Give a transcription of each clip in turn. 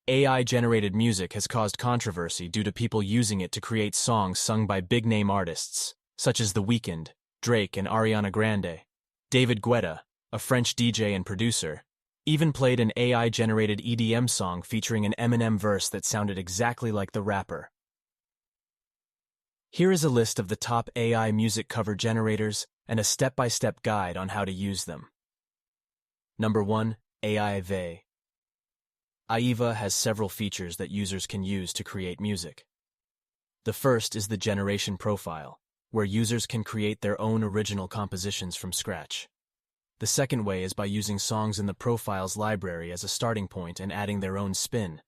AI-generated music has caused controversy due to people using it to create songs sung by big-name artists, such as The Weeknd, Drake, and Ariana Grande. David Guetta, a French DJ and producer, even played an AI-generated EDM song featuring an Eminem verse that sounded exactly like the rapper. Here is a list of the top AI music cover generators and a step-by-step guide on how to use them. Number 1. AIVA. AIVA has several features that users can use to create music. The first is the generation profile, where users can create their own original compositions from scratch. The second way is by using songs in the profile's library as a starting point and adding their own spin.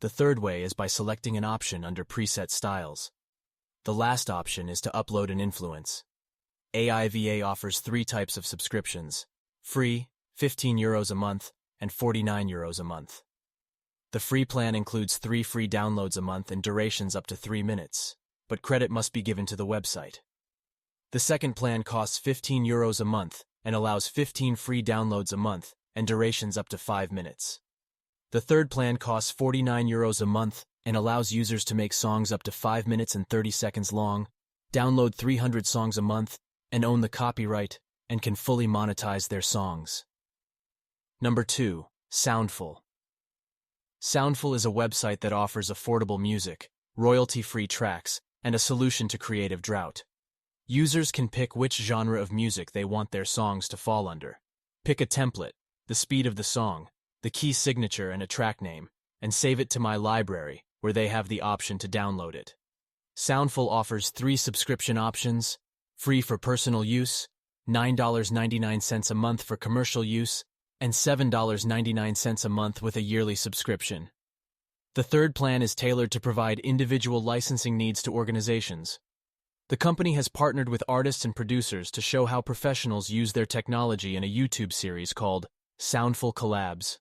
The third way is by selecting an option under preset styles. The last option is to upload an influence. AIVA offers 3 types of subscriptions: free, €15 a month, and €49 a month. The free plan includes 3 free downloads a month and durations up to 3 minutes, but credit must be given to the website. The second plan costs €15 a month and allows 15 free downloads a month and durations up to 5 minutes. The third plan costs €49 a month and allows users to make songs up to 5 minutes and 30 seconds long, download 300 songs a month, and own the copyright, and can fully monetize their songs. Number 2. Soundful. Soundful is a website that offers affordable music, royalty-free tracks, and a solution to creative drought. Users can pick which genre of music they want their songs to fall under. Pick a template, the speed of the song, the key signature, and a track name, and save it to My Library, where they have the option to download it. Soundful offers 3 subscription options: free for personal use, $9.99 a month for commercial use, and $7.99 a month with a yearly subscription. The third plan is tailored to provide individual licensing needs to organizations. The company has partnered with artists and producers to show how professionals use their technology in a YouTube series called Soundful Collabs.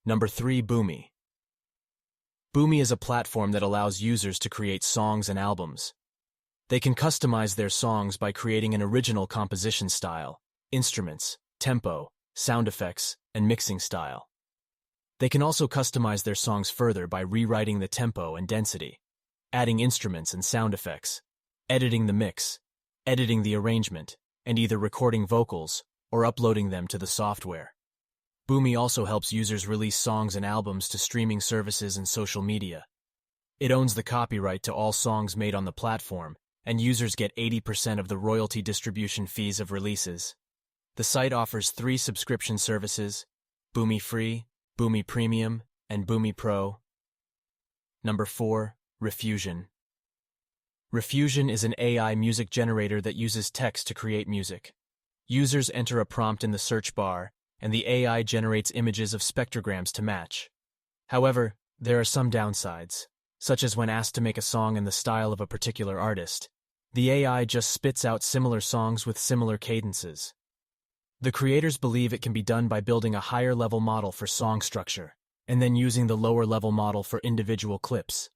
Number 3. Boomi. Boomi is a platform that allows users to create songs and albums. They can customize their songs by creating an original composition style, instruments, tempo, sound effects, and mixing style. They can also customize their songs further by rewriting the tempo and density, adding instruments and sound effects, editing the mix, editing the arrangement, and either recording vocals or uploading them to the software. Boomi also helps users release songs and albums to streaming services and social media. It owns the copyright to all songs made on the platform, and users get 80% of the royalty distribution fees of releases. The site offers 3 subscription services: Boomi Free, Boomi Premium, and Boomi Pro. Number 4. Refusion. Refusion is an AI music generator that uses text to create music. Users enter a prompt in the search bar, and the AI generates images of spectrograms to match. However, there are some downsides, such as when asked to make a song in the style of a particular artist, the AI just spits out similar songs with similar cadences. The creators believe it can be done by building a higher-level model for song structure, and then using the lower-level model for individual clips.